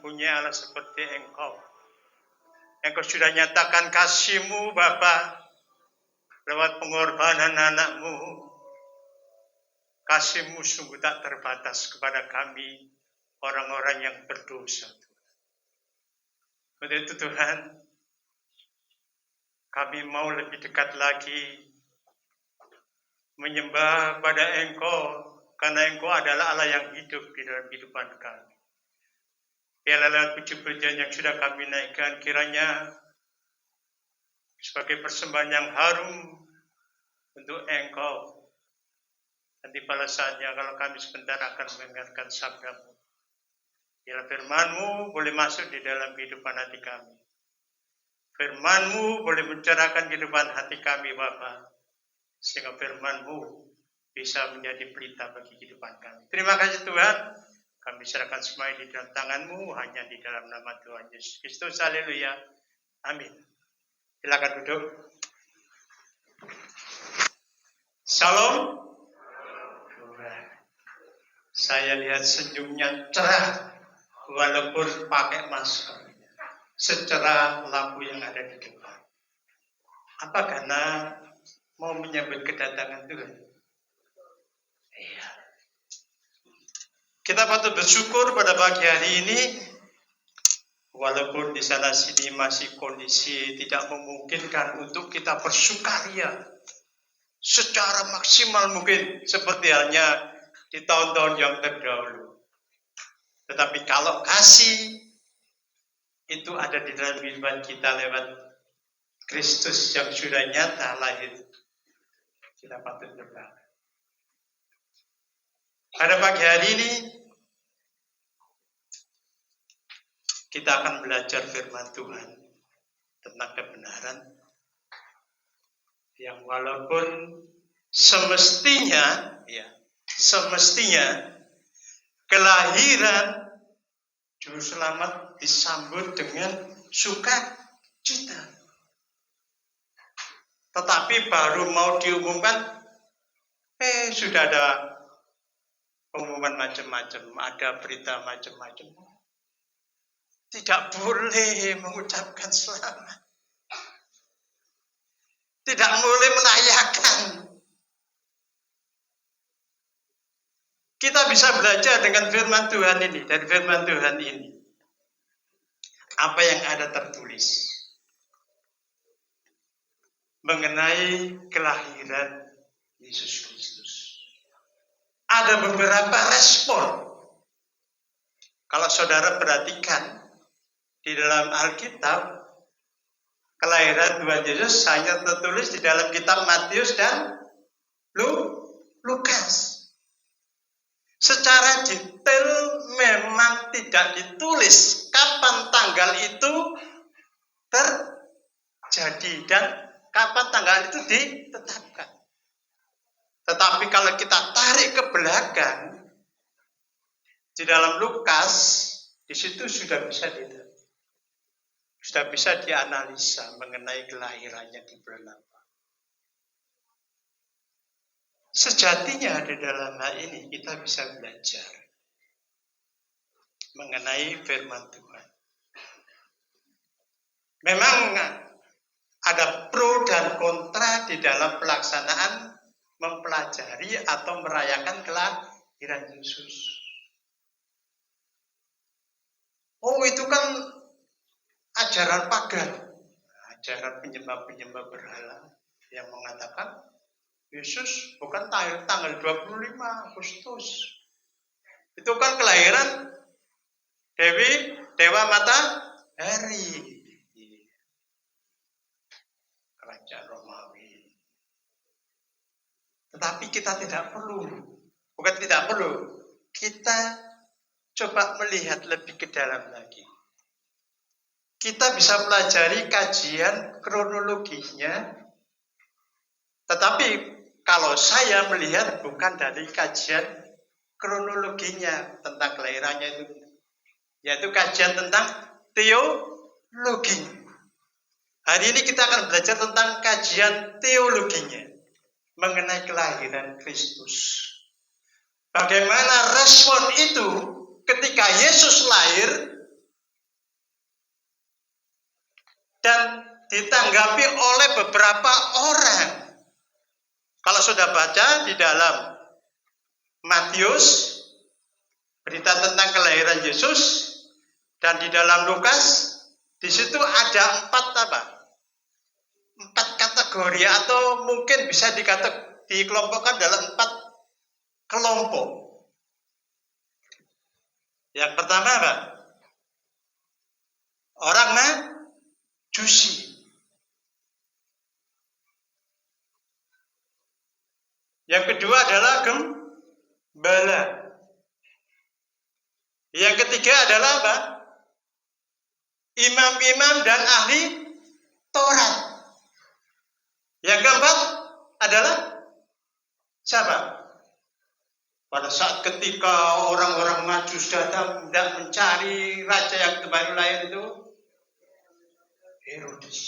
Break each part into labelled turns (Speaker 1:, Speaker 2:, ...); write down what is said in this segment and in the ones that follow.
Speaker 1: mempunyai Allah seperti Engkau. Engkau sudah nyatakan kasih-Mu Bapa lewat pengorbanan anak-Mu. Kasih-Mu sungguh tak terbatas kepada kami, orang-orang yang berdosa. Untuk itu Tuhan, kami mau lebih dekat lagi menyembah pada Engkau, karena Engkau adalah Allah yang hidup di dalam kehidupan kami. Biarlah lewat puji-pujian yang sudah kami naikkan, kiranya sebagai persembahan yang harum untuk Engkau. Nanti pada saatnya kalau kami sebentar akan mendengarkan sabda-Mu, biarlah firman-Mu boleh masuk di dalam kehidupan hati kami. Firman-Mu boleh mencerahkan kehidupan hati kami, Bapa, sehingga firman-Mu bisa menjadi pelita bagi kehidupan kami. Terima kasih Tuhan. Kami serahkan semua di dalam tangan-Mu, hanya di dalam nama Tuhan Yesus Kristus. Haleluya. Amin. Silakan duduk. Shalom. Saya lihat senyumnya cerah, walaupun pakai masker, secerah lampu yang ada di depan. Apa karena mau menyambut kedatangan Tuhan? Iya. Kita patut bersyukur pada pagi hari ini, walaupun di sana sini masih kondisi tidak memungkinkan untuk kita bersukaria secara maksimal mungkin seperti halnya di tahun-tahun yang terdahulu. Tetapi kalau kasih itu ada di dalam kehidupan kita lewat Kristus yang sudah nyata lahir, kita patut berbangga. Pada pagi hari ini kita akan belajar firman Tuhan tentang kebenaran yang walaupun semestinya kelahiran Juru Selamat disambut dengan sukacita. Tetapi baru mau diumumkan, sudah ada pengumuman macam-macam, ada berita macam-macam. Tidak boleh mengucapkan selamat. Tidak boleh menayakan. Kita bisa belajar dengan firman Tuhan ini, dari firman Tuhan ini. Apa yang ada tertulis mengenai kelahiran Yesus Kristus. Ada beberapa respon. Kalau saudara perhatikan, di dalam Alkitab, kelahiran Tuhan Yesus hanya tertulis di dalam kitab Matius dan Lukas. Secara detail memang tidak ditulis kapan tanggal itu terjadi dan kapan tanggal itu ditetapkan. Tetapi kalau kita tarik ke belakang, Di dalam Lukas, di situ sudah bisa dianalisa mengenai kelahirannya di bulan apa. Sejatinya di dalam hal ini kita bisa belajar mengenai firman Tuhan. Memang ada pro dan kontra di dalam pelaksanaan mempelajari atau merayakan kelahiran Yesus. Oh, itu kan ajaran pagan, ajaran penyembah-penyembah berhala yang mengatakan Yesus bukan tanggal 25 Agustus. Itu kan kelahiran Dewa Matahari, Kerajaan Romawi. Tetapi kita tidak perlu, kita coba melihat lebih ke dalam lagi. Kita bisa pelajari kajian kronologisnya, tetapi kalau saya melihat bukan dari kajian kronologinya tentang kelahirannya itu, yaitu kajian tentang teologi. Hari ini kita akan belajar tentang kajian teologinya mengenai kelahiran Kristus. Bagaimana respon itu ketika Yesus lahir dan ditanggapi oleh beberapa orang. Kalau sudah baca di dalam Matius, berita tentang kelahiran Yesus, dan di dalam Lukas, di situ ada 4 kategori, atau mungkin bisa dikelompokkan dalam 4 kelompok. Yang pertama apa? Orang Majusi. Yang kedua adalah gembala. Yang ketiga adalah apa? Imam-imam dan ahli Taurat. Yang keempat adalah siapa? Pada saat ketika orang-orang Majus datang dan mencari raja yang baru lahir itu, Herodes.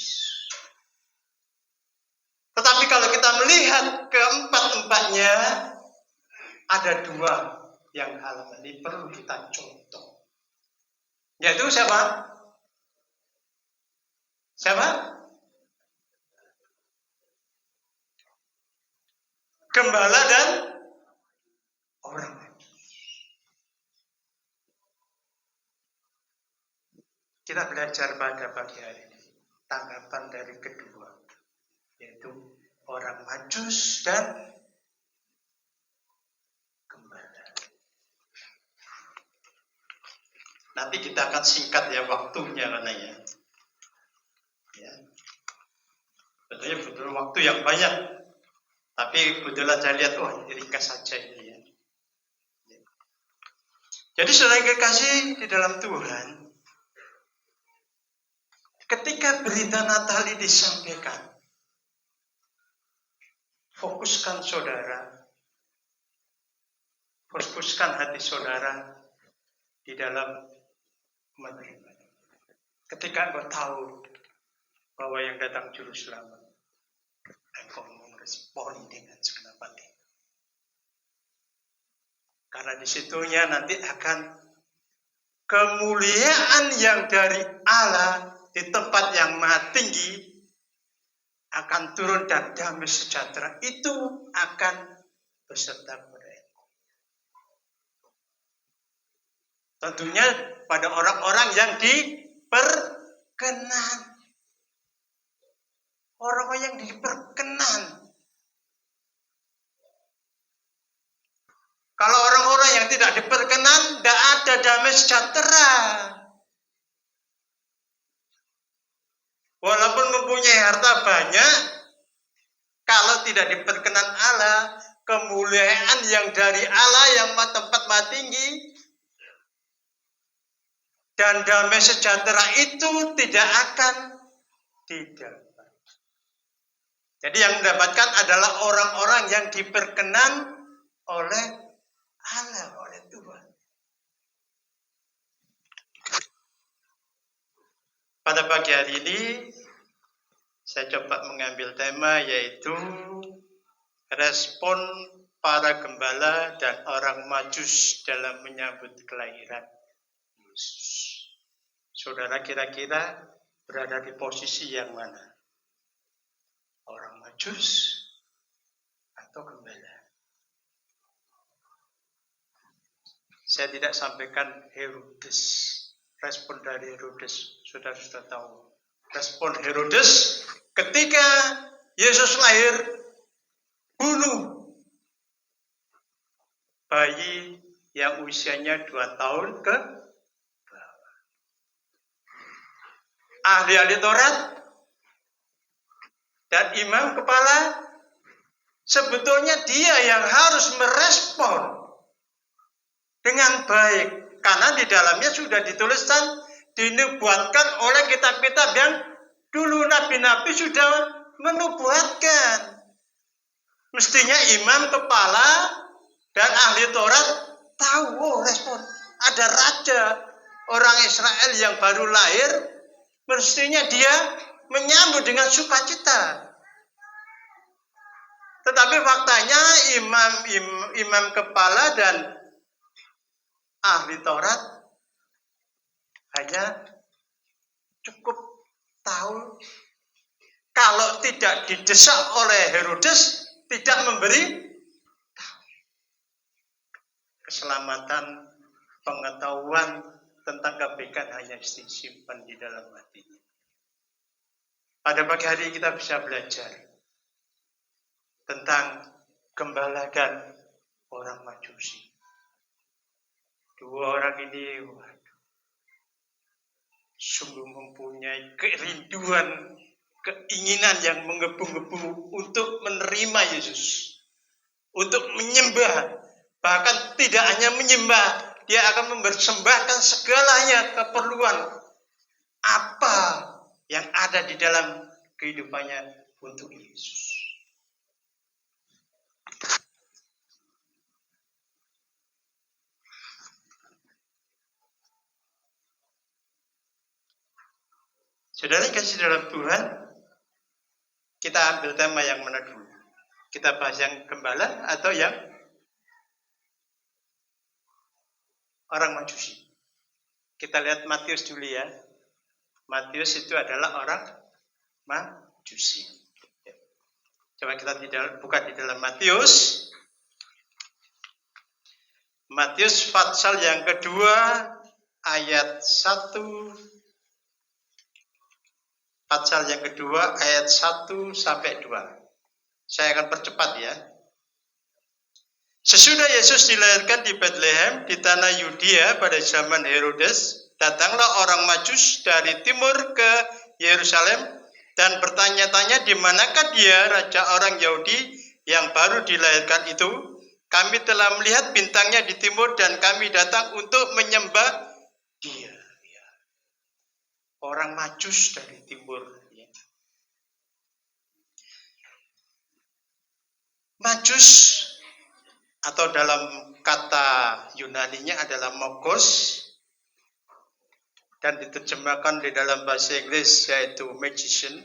Speaker 1: Tetapi kalau kita melihat keempat-empatnya, ada 2 yang hal ini perlu kita contoh. Yaitu siapa? Gembala dan orang Majus. Kita belajar pada pagi hari ini tanggapan dari kedua, yaitu orang Majus dan gembala. Nanti kita akan singkat ya waktunya katanya. Ya. Betulnya butuh waktu yang banyak. Tapi kebetulan saya lihat, ringkas saja ini ya. Jadi saudara kekasih di dalam Tuhan, ketika berita Natal ini disampaikan, fokuskan hati saudara di dalam menerima. Ketika engkau tahu bahwa yang datang juru selamat, engkau meresponi dengan segenap hati. Karena disitunya nanti akan kemuliaan yang dari Allah di tempat yang maha tinggi akan turun, dan damai sejahtera itu akan beserta mereka. Tentunya pada orang-orang yang diperkenan. Orang-orang yang diperkenan. Kalau orang-orang yang tidak diperkenan, tidak ada damai sejahtera. Walaupun mempunyai harta banyak, kalau tidak diperkenan Allah, kemuliaan yang dari Allah yang tempat maha tinggi, dan damai sejahtera itu tidak akan didapat. Jadi yang mendapatkan adalah orang-orang yang diperkenan oleh Allah, oleh Tuhan. pagi hari ini saya coba mengambil tema yaitu respon para gembala dan orang Majus dalam menyambut kelahiran Yesus. Saudara kira-kira berada di posisi yang mana? Orang Majus atau gembala? Saya tidak sampaikan Herodes. Respon dari Herodes, saudara sudah tahu. Respon Herodes ketika Yesus lahir, bunuh bayi yang usianya 2 tahun ke bawah. Ahli-ahli Taurat dan imam kepala, sebetulnya dia yang harus merespon dengan baik. Karena di dalamnya sudah dituliskan, dinubuatkan oleh kitab-kitab yang dulu nabi-nabi sudah menubuatkan. Mestinya imam kepala dan ahli Taurat tahu, respon. Ada raja orang Israel yang baru lahir, mestinya dia menyambut dengan sukacita. Tetapi faktanya imam kepala dan ahli Taurat hanya cukup tahu, kalau tidak didesak oleh Herodes, tidak memberi keselamatan, pengetahuan tentang kebaikan hanya disimpan di dalam hatinya. Pada pagi hari kita bisa belajar tentang gembala dan orang Majusi. Dua orang ini sungguh mempunyai kerinduan, keinginan yang menggebu-gebu untuk menerima Yesus, untuk menyembah. Bahkan tidak hanya menyembah, dia akan mempersembahkan segalanya, keperluan apa yang ada di dalam kehidupannya untuk Yesus. Saudara kasih dalam Tuhan, kita ambil tema yang mana dulu? Kita bahas yang gembala atau yang orang Majusi? Kita lihat Matius dulu ya. Matius itu adalah orang Majusi. Coba kita buka di dalam Matius. Matius pasal yang kedua ayat 1. Pasal yang kedua ayat 1 sampai 2. Saya akan percepat ya. Sesudah Yesus dilahirkan di Bethlehem di tanah Yudea pada zaman Herodes, datanglah orang Majus dari timur ke Yerusalem dan bertanya-tanya di manakah dia, raja orang Yahudi yang baru dilahirkan itu. Kami telah melihat bintangnya di timur dan kami datang untuk menyembah dia. Orang Majus dari timur. Majus atau dalam kata Yunaninya adalah Magos dan diterjemahkan di dalam bahasa Inggris yaitu magician.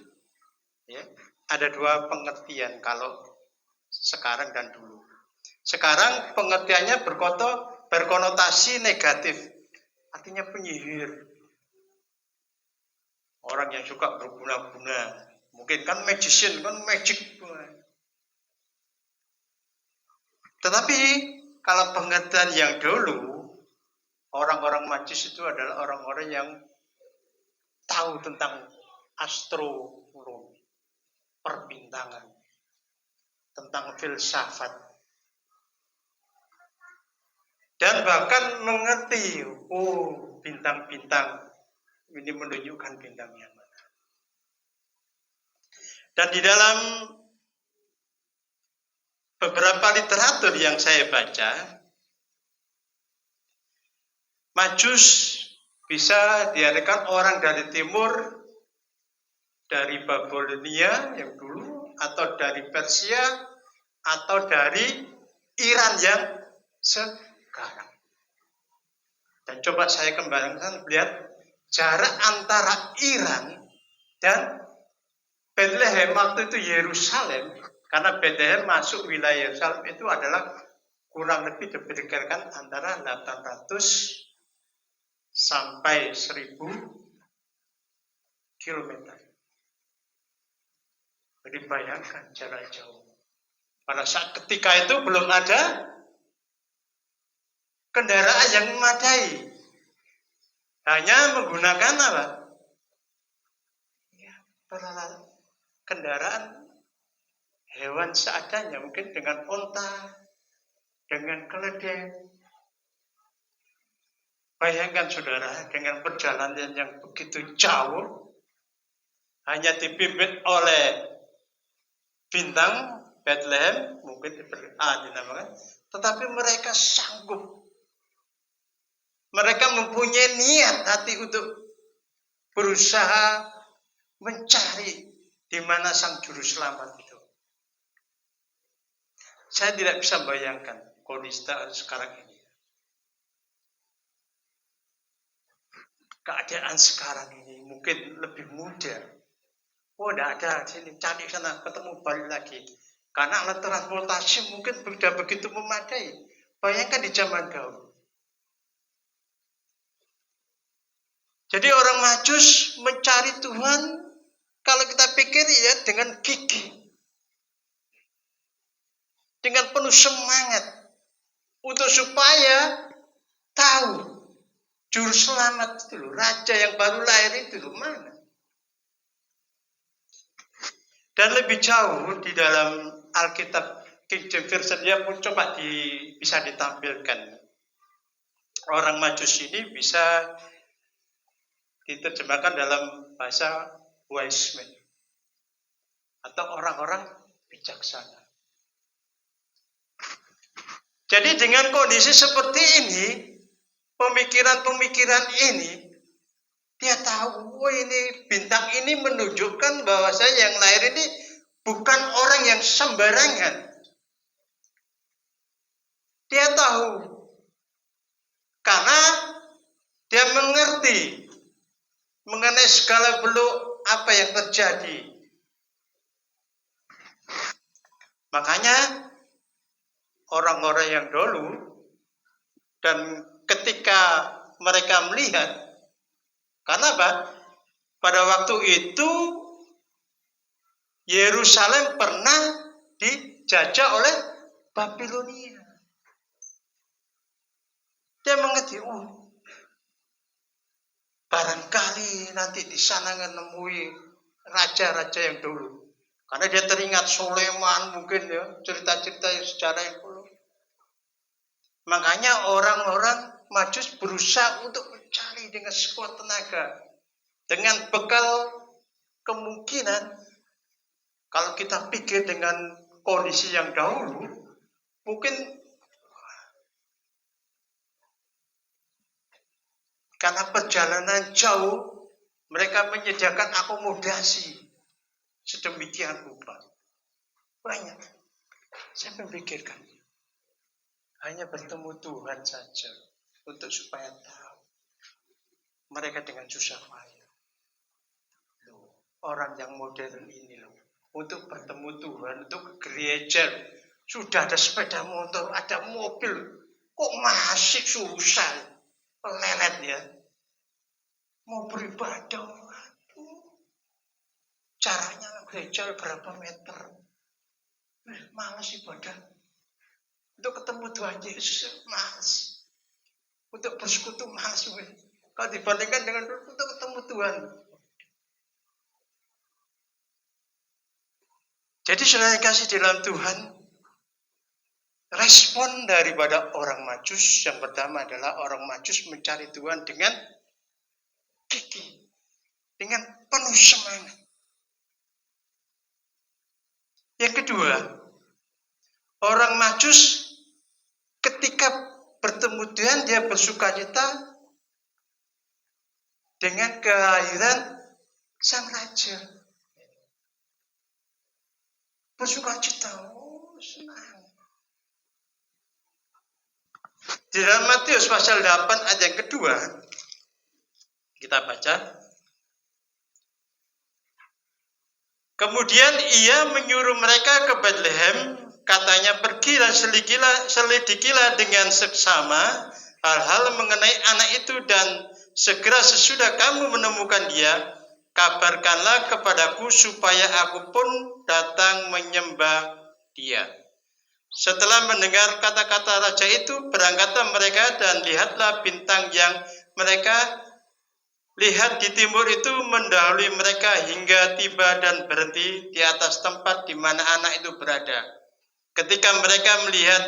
Speaker 1: Ya, ada dua pengertian kalau sekarang dan dulu. Sekarang pengertiannya berkonotasi negatif, artinya penyihir. Orang yang suka berguna-guna. Mungkin kan magician, kan magic. Tetapi kalau pengertian yang dulu, orang-orang Majus itu adalah orang-orang yang tahu tentang astronomi, perbintangan, tentang filsafat. Dan bahkan mengerti, bintang-bintang ini menunjukkan bintang yang mana. Dan di dalam beberapa literatur yang saya baca, Majus bisa diartikan orang dari timur, dari Babilonia yang dulu, atau dari Persia, atau dari Iran yang sekarang. Dan coba saya kembangkan, lihat jarak antara Iran dan Bethlehem waktu itu Yerusalem, karena Bethlehem masuk wilayah Yerusalem itu adalah kurang lebih diperkirakan antara 800 sampai 1000 kilometer. Jadi bayangkan jarak jauh. Pada saat ketika itu belum ada kendaraan yang memadai. Hanya menggunakan apa? Ya, kendaraan hewan seadanya, mungkin dengan onta, dengan keledai. Bayangkan saudara, dengan perjalanan yang begitu jauh, hanya dipimpin oleh bintang Bethlehem, mungkin dinamakan, tetapi mereka sanggup. Mereka mempunyai niat hati untuk berusaha mencari di mana sang juru selamat itu. Saya tidak bisa bayangkan kondisi sekarang ini. Keadaan sekarang ini mungkin lebih mudah. Oh, tidak ada sini, cari sana, ketemu balik lagi. Karena alat transportasi mungkin sudah begitu memadai. Bayangkan di zaman dahulu. Jadi orang Majus mencari Tuhan, kalau kita pikir ya dengan gigih. Dengan penuh semangat. Untuk supaya tahu juru selamat itu loh, raja yang baru lahir itu loh, mana. Dan lebih jauh di dalam Alkitab King James Version dia pun coba bisa ditampilkan. Orang Majus ini bisa diterjemahkan dalam bahasa wise men atau orang-orang bijaksana. Jadi dengan kondisi seperti ini, pemikiran-pemikiran ini, dia tahu, oh ini bintang ini menunjukkan bahwa saya yang lahir ini bukan orang yang sembarangan. Dia tahu. Karena dia mengerti mengenai segala beluk apa yang terjadi. Makanya orang-orang yang dulu dan ketika mereka melihat, karena apa? Pada waktu itu Yerusalem pernah dijajah oleh Babilonia. Dia mengerti, barangkali nanti di sana menemui raja-raja yang dulu. Karena dia teringat Sulaiman mungkin ya, cerita-cerita sejarah yang dulu. Makanya orang-orang Majus berusaha untuk mencari dengan sekuat tenaga. Dengan bekal kemungkinan, kalau kita pikir dengan kondisi yang dahulu, mungkin karena perjalanan jauh, mereka menyediakan akomodasi sedemikian rupa. Banyak. Saya memikirkan, hanya bertemu Tuhan saja untuk supaya tahu mereka dengan susah payah. Orang yang modern ini loh, untuk bertemu Tuhan, untuk gereja, sudah ada sepeda motor, ada mobil, kok masih susah, lelet ya. Mau beribadah, caranya gereja berapa meter, malas ibadah. Untuk ketemu Tuhan Yesus, malas. Untuk bersekutu, malas. Kalau dibandingkan dengan untuk ketemu Tuhan. Jadi saudara kasih di dalam Tuhan, respon daripada orang Majus yang pertama adalah orang Majus mencari Tuhan dengan gigih, dengan penuh semangat. Yang kedua, orang Majus ketika bertemu Tuhan dia bersukacita dengan kelahiran sang raja. Bersukacita, senang. Di dalam Matius pasal 8 ayat yang kedua, Kita baca. Kemudian ia menyuruh mereka ke Bethlehem, katanya pergi dan selidikilah dengan seksama hal-hal mengenai anak itu, dan segera sesudah kamu menemukan dia, kabarkanlah kepadaku supaya aku pun datang menyembah dia. Setelah mendengar kata-kata raja itu, berangkatlah mereka dan lihatlah bintang yang mereka lihat di timur itu mendahului mereka hingga tiba dan berhenti di atas tempat di mana anak itu berada. Ketika mereka melihat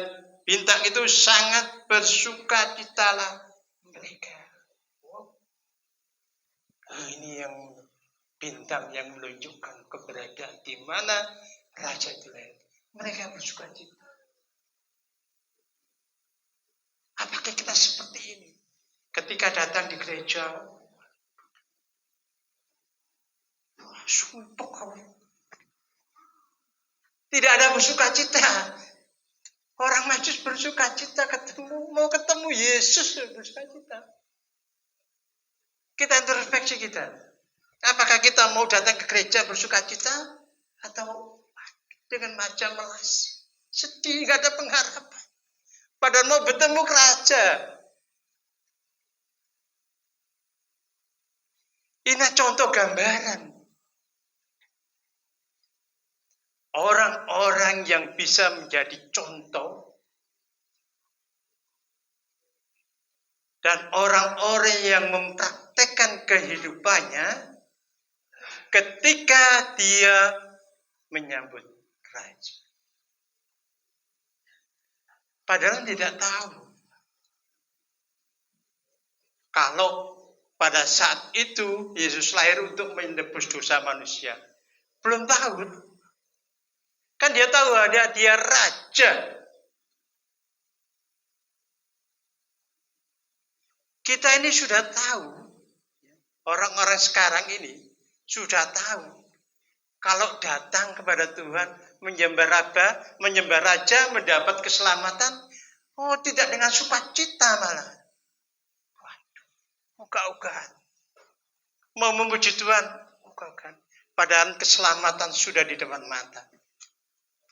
Speaker 1: bintang itu, sangat bersukacitalah mereka. Ini yang bintang yang menunjukkan keberadaan di mana raja itu lahir. Mereka bersukacita. Apakah kita seperti ini? Ketika datang di gereja, sumpah kamu. Tidak ada bersukacita. Orang Majus bersukacita mau ketemu Yesus bersukacita. Kita introspeksi kita. Apakah kita mau datang ke gereja bersukacita atau dengan macam melas, sedih, gak ada pengharapan. Padahal mau bertemu ke raja. Ini contoh gambaran. Orang-orang yang bisa menjadi contoh dan orang-orang yang mempraktekkan kehidupannya ketika dia menyambut raja. Padahal tidak tahu kalau pada saat itu Yesus lahir untuk menebus dosa manusia. Belum tahu. Kan dia tahu ada dia raja. Kita ini sudah tahu. Orang-orang sekarang ini sudah tahu. Kalau datang kepada Tuhan, menyembah raja, mendapat keselamatan, tidak dengan sukacita malah. Waduh, ogah-ogahan. Mau memuji Tuhan, ogah-ogahan. Padahal keselamatan sudah di depan mata.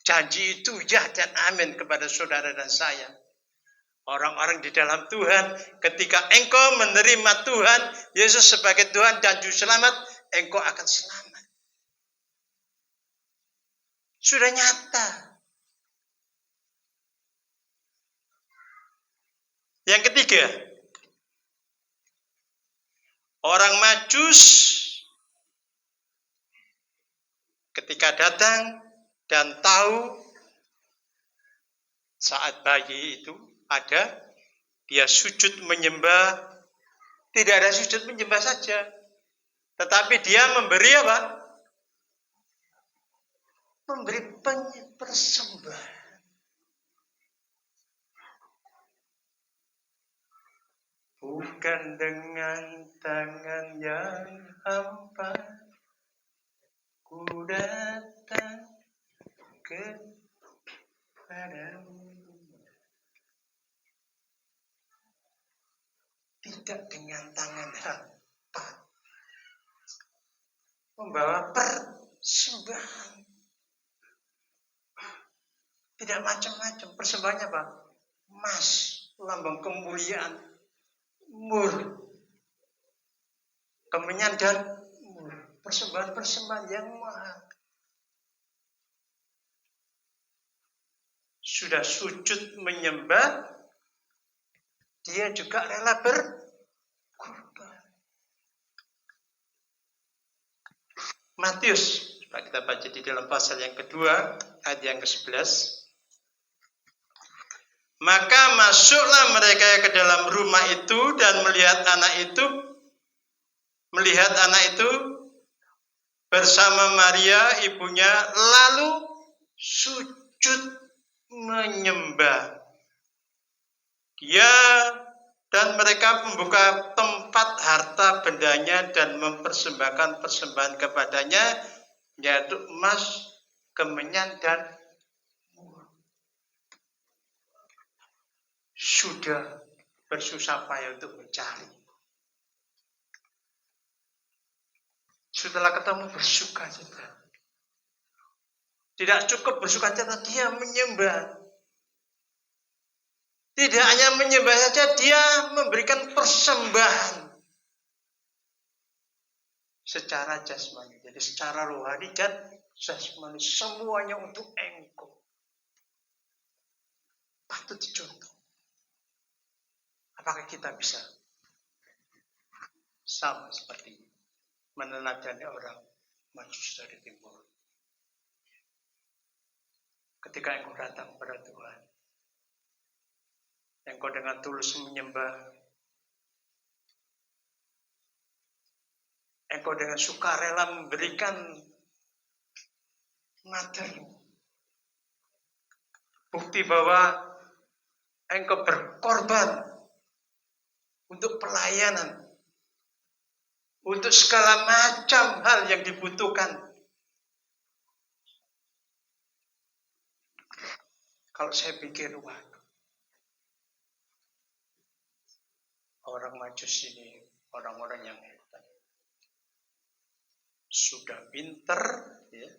Speaker 1: Janji itu ya dan amin kepada saudara dan saya. Orang-orang di dalam Tuhan, ketika engkau menerima Tuhan, Yesus sebagai Tuhan dan Juru Selamat, engkau akan selamat. Sudah nyata. Yang ketiga, orang Majus ketika datang dan tahu saat bayi itu ada, dia sujud menyembah. Tidak ada sujud menyembah saja, tetapi dia memberi apa? Memberi persembahan. Bukan dengan tangan yang hampa ku datang kepadamu. Tidak dengan tangan hampa. Membawa persembahan. Tidak macam-macam. Persembahannya apa? Emas, lambang kemuliaan, mur, kemenyan dan mur. Persembahan-persembahan yang mahal. Sudah sujud menyembah, dia juga rela berkorban. Matius, kita baca di dalam pasal yang kedua, ayat yang ke-11. Maka masuklah mereka ke dalam rumah itu dan melihat anak itu bersama Maria ibunya, lalu sujud menyembah. Dia dan mereka membuka tempat harta bendanya dan mempersembahkan persembahan kepadanya, yaitu emas, kemenyan dan mur. Sudah bersusah payah untuk mencari. Setelah ketemu bersuka cita. Tidak cukup bersuka cita, dia menyembah. Tidak hanya menyembah saja, dia memberikan persembahan secara jasmani. Jadi secara rohani dan jasmani, semuanya untuk Engkau. Patut dicontoh. Apakah kita bisa sama seperti meneladani orang Majus dari timur? Ketika engkau datang kepada Tuhan, engkau dengan tulus menyembah, engkau dengan sukarela memberikan materi, bukti bahwa engkau berkorban untuk pelayanan, untuk segala macam hal yang dibutuhkan. Kalau saya pikir, orang Majus ini orang-orang yang hebat, sudah pinter, ya.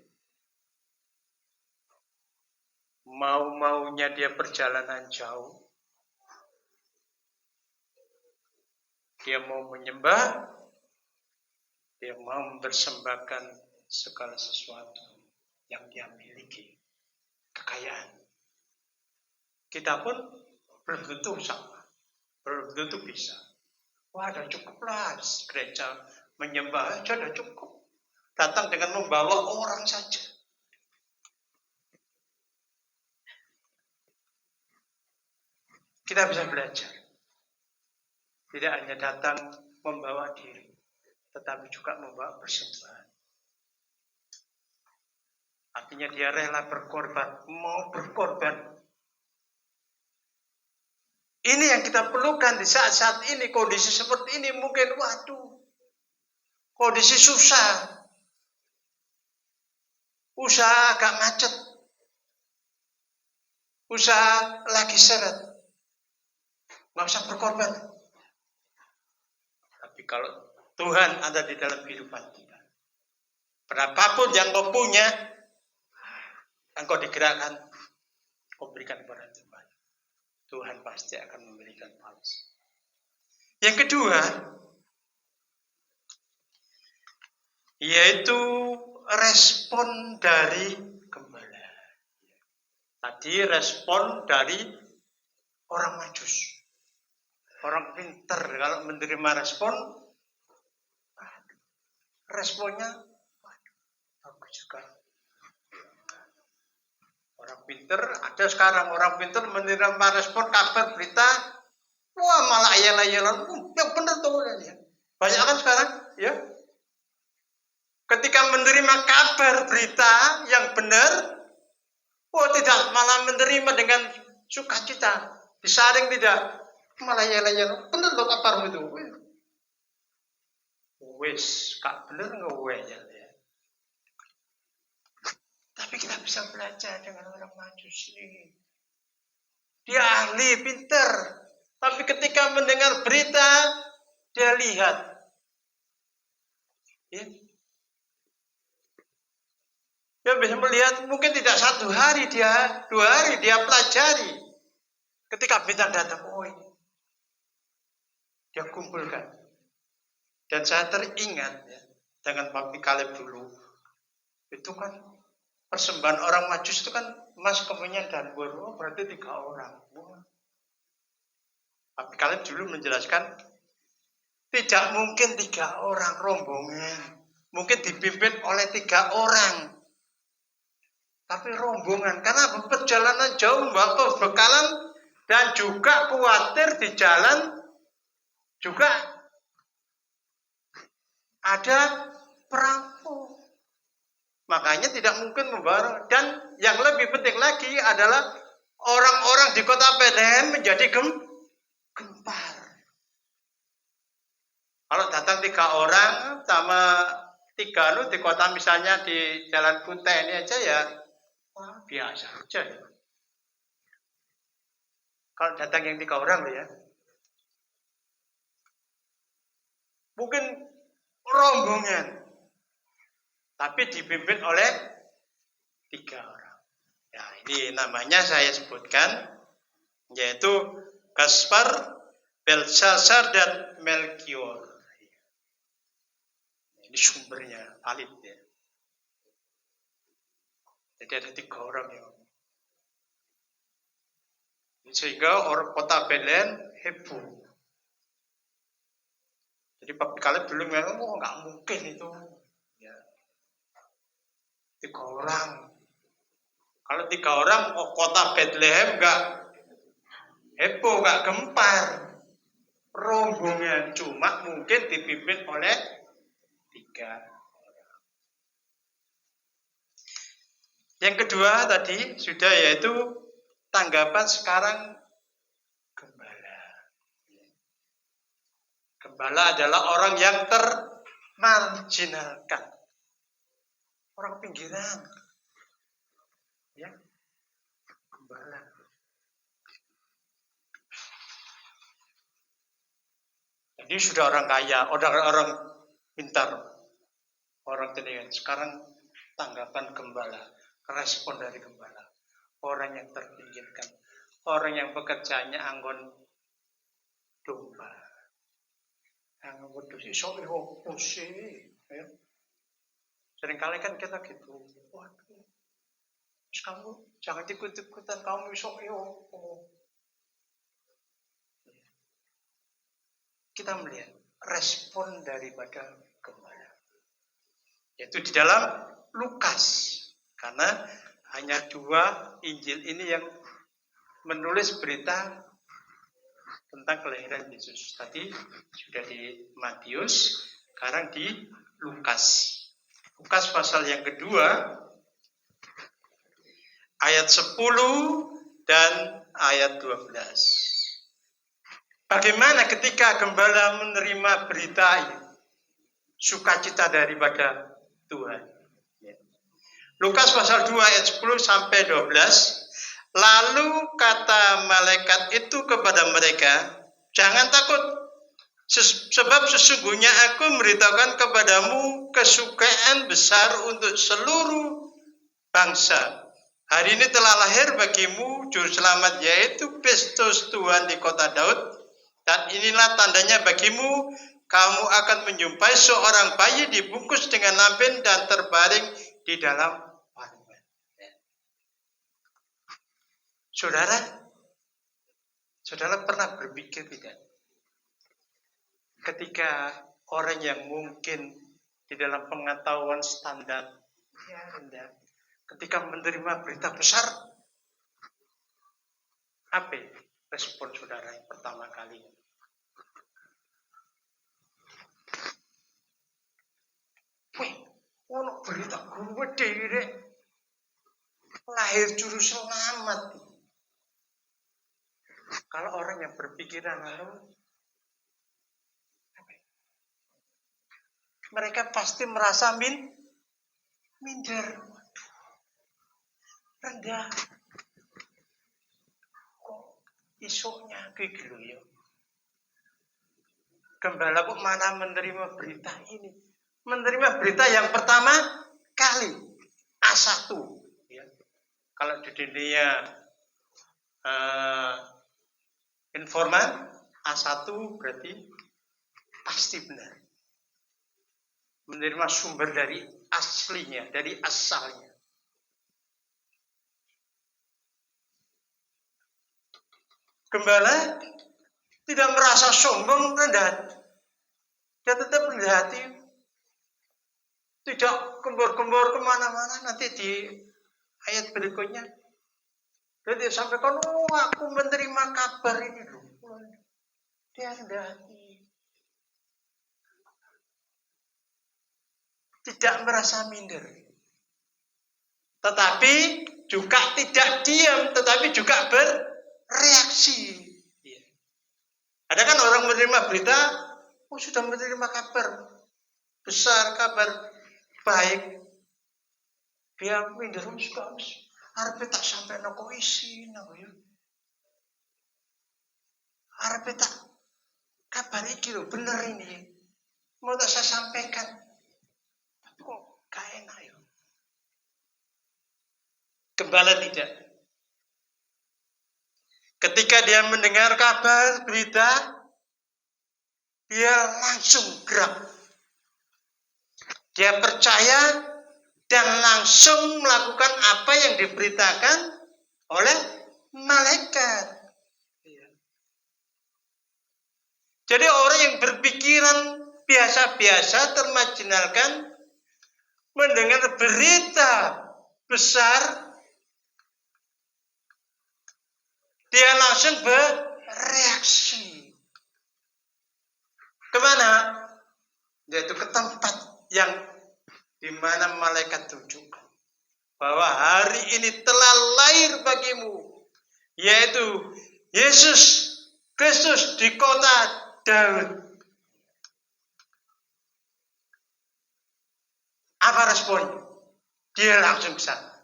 Speaker 1: Mau-maunya dia perjalanan jauh, dia mau menyembah, dia mau mempersembahkan segala sesuatu yang dia miliki, kekayaan. Kita pun belum tentu sama, belum tentu bisa. Wah, sudah cukuplah gereja menyembah, sudah cukup. Datang dengan membawa orang saja. Kita bisa belajar. Tidak hanya datang membawa diri, tetapi juga membawa persembahan. Artinya dia rela berkorban, mau berkorban. Ini yang kita perlukan di saat-saat ini, kondisi seperti ini mungkin, kondisi susah. Usaha agak macet. Usaha lagi seret. Nggak usah berkorban. Tapi kalau Tuhan ada di dalam kehidupan kita, berapapun yang kau punya, engkau digerakkan, kau berikan kepada Tuhan. Tuhan pasti akan memberikan balas. Yang kedua, yaitu respon dari gembala. Tadi respon dari orang Majus. Orang pintar kalau menerima respon, responnya bagus juga. Orang pintar, ada sekarang orang pintar menerima respon kabar berita, wah malah ayel-ayelan, yang benar tuh ya. Banyak kan sekarang, ya. Ketika menerima kabar berita yang benar, tidak malah menerima dengan sukacita, disaring tidak, malah ayel-ayelan, benar tuh kabarmu itu. Wes, kak benar nggak ya. Tapi kita bisa belajar dengan orang Majus ini. Dia ahli, pintar. Tapi ketika mendengar berita, dia lihat. Ya. Dia bisa melihat, mungkin tidak 1 hari, 2 hari, dia pelajari. Ketika berita datang, ini. Dia kumpulkan. Dan saya teringat, ya, dengan Papi Kaleb dulu. Itu kan persembahan orang Majus itu kan emas, kemenyan, dan bor. Berarti 3 orang. Tapi Kaleb dulu menjelaskan tidak mungkin 3 orang rombongan. Mungkin dipimpin oleh 3 orang. Tapi rombongan. Karena perjalanan jauh membawa perbekalan dan juga khawatir di jalan juga ada perampok. Makanya tidak mungkin membawa. Dan yang lebih penting lagi adalah orang-orang di kota Bethlehem menjadi gempar. Kalau datang 3 orang sama 3 di kota misalnya di Jalan Kuta ini aja ya, biasa aja. Ya. Kalau datang yang 3 orang ya, mungkin rombongan. tapi dipimpin oleh 3 orang. Ya, ini namanya saya sebutkan, yaitu Gaspar, Belshazzar, dan Melchior. Ini sumbernya valid ya. Jadi ada 3 orang ya. Sehingga orang kota Bethlehem heboh. Jadi kalian belum bilang, nggak mungkin itu. Ya. 3 orang. Kalau 3 orang, kota Bethlehem nggak heboh, nggak gempar. Rombongan cuma mungkin dipimpin oleh 3 orang. Yang kedua tadi sudah, yaitu tanggapan sekarang gembala. Gembala adalah orang yang termarginalkan, orang pinggiran. Ya, gembala. Jadi sudah orang kaya, orang pintar, orang tenaga. Sekarang tanggapan gembala, respon dari gembala, orang yang terpinggirkan, orang yang pekerjaannya anggon domba, anggon wedhus iso opo sih? Seringkali kan kita gitu, waduh, kamu jangan ikut-ikutan, kamu iso opo. Kita melihat respon daripada gembala, yaitu di dalam Lukas, karena hanya 2 Injil ini yang menulis berita tentang kelahiran Yesus. Tadi sudah di Matius, sekarang di Lukas. Lukas pasal yang kedua, ayat 10 dan ayat 12. Bagaimana ketika gembala menerima berita sukacita daripada Tuhan? Lukas pasal 2 ayat 10 sampai 12. Lalu kata malaikat itu kepada mereka, jangan takut, sebab sesungguhnya aku memberitahukan kepadamu kesukaan besar untuk seluruh bangsa. Hari ini telah lahir bagimu juru selamat, yaitu Kristus Tuhan di kota Daud. Dan inilah tandanya bagimu, kamu akan menjumpai seorang bayi dibungkus dengan lampin dan terbaring di dalam palungan. Saudara pernah berpikir tidak? Ketika orang yang mungkin di dalam pengetahuan standar rendah, ketika menerima berita besar, apa respon saudara yang pertama kali? Wih, ono berita gede deh, lahir juru selamat. Kalau orang yang berpikiran lalu, mereka pasti merasa minder, rendah. Kok isoknya kayak gitu ya? Gembala kok mana menerima berita ini? Menerima berita yang pertama kali, A1. Ya. Kalau di dunia informan, A1 berarti pasti benar. Menerima sumber dari aslinya, dari asalnya. Gembala tidak merasa sombong, rendah. Dia tetap rendah hati. Tidak gembor-gembor kemana-mana. Nanti di ayat berikutnya, dia sampaikan, aku menerima kabar ini loh. Dia rendah hati. Tidak merasa minder. Tetapi juga tidak diam, tetapi juga bereaksi. Ada kan orang menerima berita, sudah menerima kabar besar, kabar baik, dia minder, arep tak sampai noko isi, arep tak kabar iki lho, bener ini, mau tak saya sampaikan, tapi kok gak enak Gembala tidak. Ketika dia mendengar kabar, berita, dia langsung gerak. Dia percaya dan langsung melakukan apa yang diberitakan oleh malaikat. Jadi orang yang berpikiran biasa-biasa, termarginalkan, mendengar berita besar, dia langsung bereaksi. Kemana? Yaitu ke tempat yang dimana malaikat tunjukkan. Bahwa hari ini telah lahir bagimu, yaitu Yesus Kristus di kota Daud. Apa responnya? Dia langsung ke sana.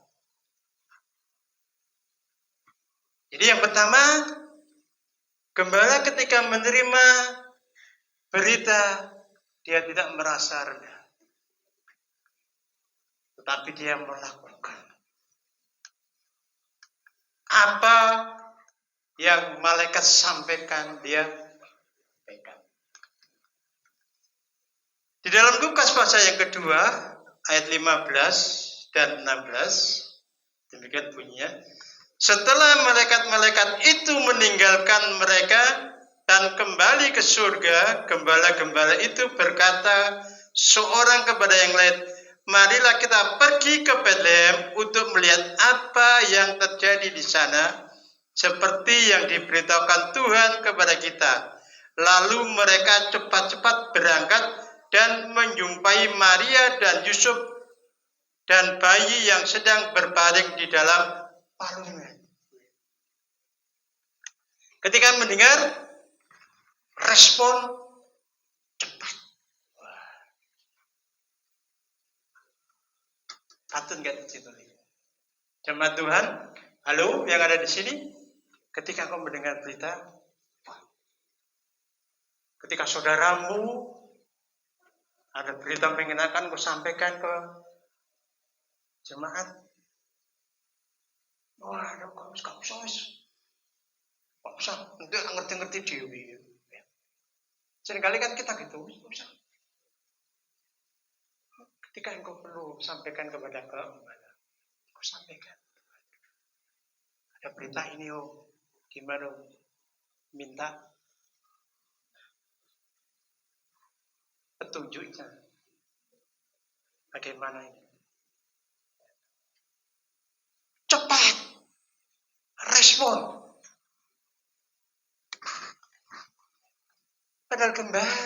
Speaker 1: Jadi yang pertama, gembala ketika menerima berita, dia tidak merasa rendah. Tetapi dia melakukan apa yang malaikat sampaikan, dia sampaikan. Di dalam Lukas pasal yang kedua, ayat 15 dan 16, demikian bunyinya. Setelah malaikat-malaikat itu meninggalkan mereka dan kembali ke surga, gembala-gembala itu berkata seorang kepada yang lain, marilah kita pergi ke Betlehem untuk melihat apa yang terjadi di sana, seperti yang diberitahukan Tuhan kepada kita. Lalu mereka cepat-cepat berangkat dan menjumpai Maria dan Yusuf dan bayi yang sedang berbaring di dalam palungnya. Ketika mendengar, respon cepat. Patut nggak dicintai? Jemaat Tuhan, halo yang ada di sini. Ketika kau mendengar berita, ketika saudaramu ada berita mengenakan, kau sampaikan ke jemaat. Wah, kamu usah, nanti ngerti-ngerti dewi. Seringkali kan kita gitu, usah. Ketika engkau perlu sampaikan kepada gembala, kau sampaikan. Ada berita ini, gimana? Minta petunjuknya. Bagaimana ini? Cepat respon. Padahal gembala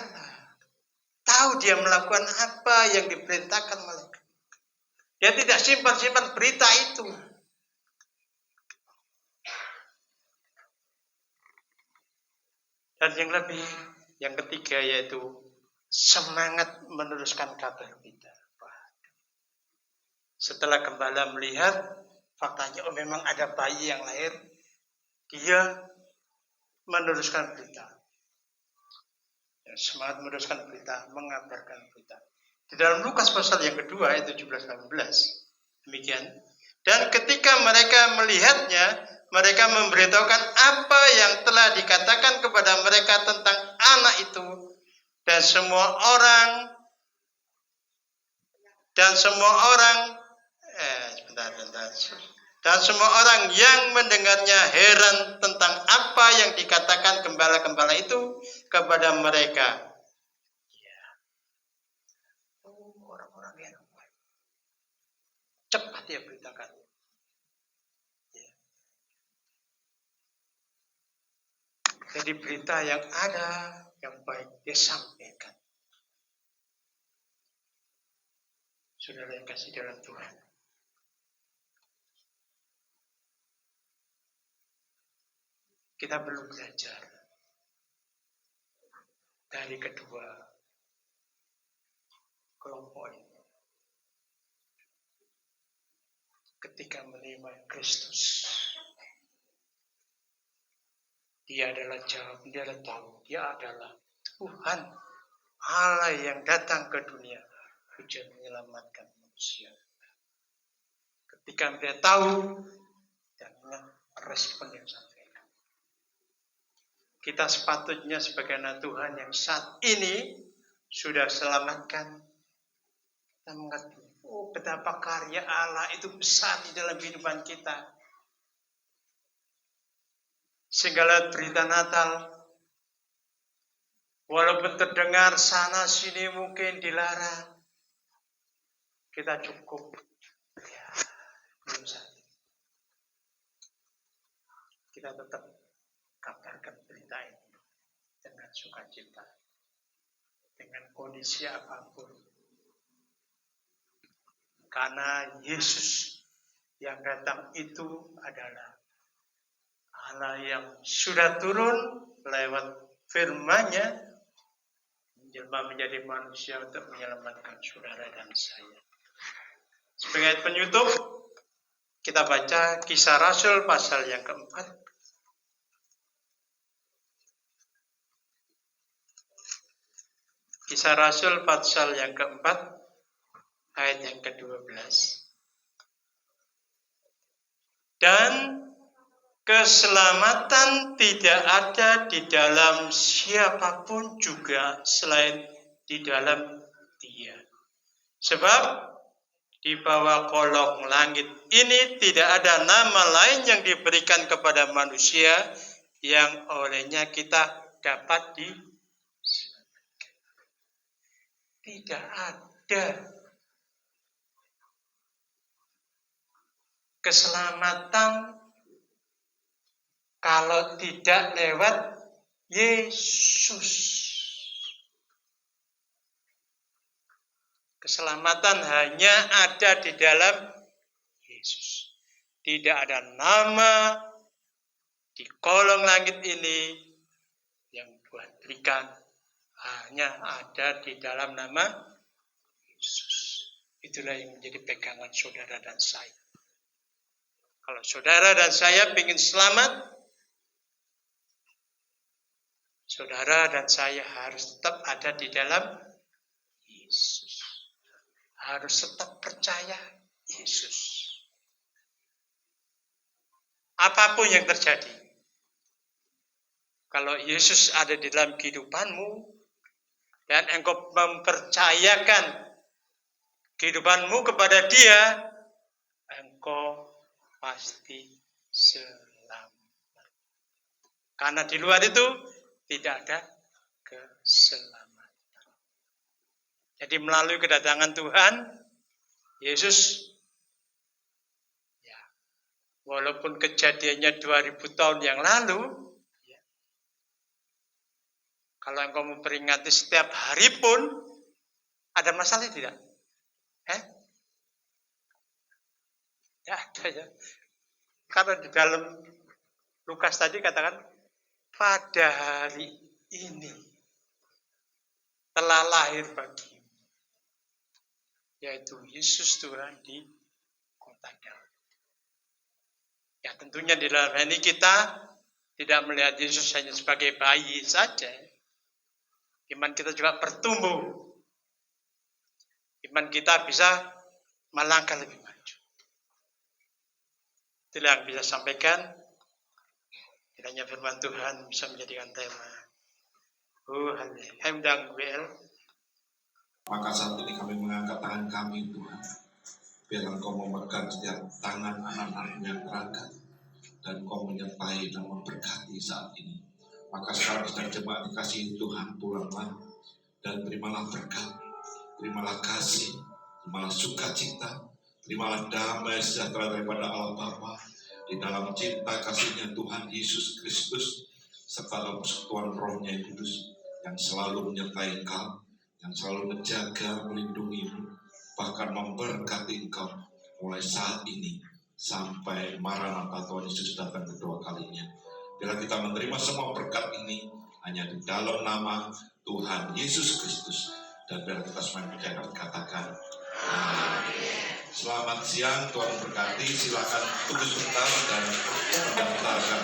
Speaker 1: tahu dia melakukan apa yang diperintahkan malaikat. Dia tidak simpan-simpan berita itu. Dan yang ketiga yaitu semangat meneruskan kabar berita. Setelah gembala melihat faktanya, memang ada bayi yang lahir, dia meneruskan berita. Semangat meneruskan berita, mengabarkan berita. Di dalam Lukas pasal yang kedua ayat 17-18, demikian. Dan ketika mereka melihatnya, mereka memberitahukan apa yang telah dikatakan kepada mereka tentang anak itu, dan semua orang yang mendengarnya heran tentang apa yang dikatakan gembala-gembala itu kepada mereka. Orang-orang yang cepat dia beritakan. Jadi berita yang ada, yang baik dia sampaikan. Saudara yang kasih dalam Tuhan. Kita perlu belajar dari kedua kelompok ini. Ketika menerima Kristus, dia adalah jawab, dia adalah tahu, dia adalah Tuhan Allah yang datang ke dunia tujuan menyelamatkan manusia. ketika mereka tahu dan respon yang sampaikan. Kita sepatutnya sebagai anak Tuhan yang saat ini sudah selamatkan, kita mengerti, oh betapa karya Allah itu besar di dalam kehidupan kita. Sehingga lewat berita Natal, walaupun terdengar sana sini mungkin dilarang, kita cukup ya, belum saja. Kita tetap kabarkan berita ini dengan sukacita, dengan kondisi apapun. Karena Yesus yang datang itu adalah Allah yang sudah turun lewat firman-Nya menjelma menjadi manusia untuk menyelamatkan saudara dan saya. Sebagai penutup, kita baca Kisah Rasul pasal yang keempat. Kisah Rasul pasal yang keempat, ayat yang ke-12. Dan keselamatan tidak ada di dalam siapapun juga selain di dalam Dia. Sebab di bawah kolong langit ini tidak ada nama lain yang diberikan kepada manusia yang olehnya kita dapat diselamatkan. Tidak ada keselamatan kalau tidak lewat Yesus. Keselamatan hanya ada di dalam Yesus. Tidak ada nama di kolong langit ini yang Tuhan berikan. Hanya ada di dalam nama Yesus. Itulah yang menjadi pegangan saudara dan saya. Kalau saudara dan saya ingin selamat, saudara dan saya harus tetap ada di dalam Yesus. Harus tetap percaya Yesus. Apapun yang terjadi, kalau Yesus ada di dalam kehidupanmu dan engkau mempercayakan kehidupanmu kepada Dia, engkau pasti selamat. Karena di luar itu tidak ada keselamatan. Jadi melalui kedatangan Tuhan, Yesus, ya, walaupun kejadiannya 2000 tahun yang lalu, ya, kalau engkau memperingati setiap hari pun, ada masalah tidak? Ya ada ya. Karena di dalam Lukas tadi katakan, pada hari ini telah lahir bagimu, yaitu Yesus Tuhan di kota Daud. Ya tentunya di dalam ini kita tidak melihat Yesus hanya sebagai bayi saja. Iman kita juga bertumbuh. Iman kita bisa melangkah lebih maju. Itulah yang bisa sampaikan. Kiranya firman Tuhan bisa menjadikan tema. Hemdang WL.
Speaker 2: Maka saat ini kami mengangkat tangan kami Tuhan. Biar Engkau memegang setiap tangan anak-anak yang terangkat. Dan Engkau menyertai dan memberkati saat ini. Maka sekarang sedang jemaat dikasihi Tuhan pulanglah. Dan terimalah berkat. Terimalah kasih. Terimalah sukacita. Terimalah damai sejahtera daripada Allah Bapa di dalam cinta kasihnya Tuhan Yesus Kristus serta dalam persekutuan Roh-Nya yang kudus yang selalu menyertai engkau, yang selalu menjaga, melindungimu, bahkan memberkati engkau mulai saat ini sampai Maranatha Tuhan Yesus datang kedua kalinya. Bila kita menerima semua berkat ini hanya di dalam nama Tuhan Yesus Kristus dan biar kita semua percaya katakan amin. Selamat siang, Tuhan berkati. Silakan tunggu sebentar dan mendaftarkan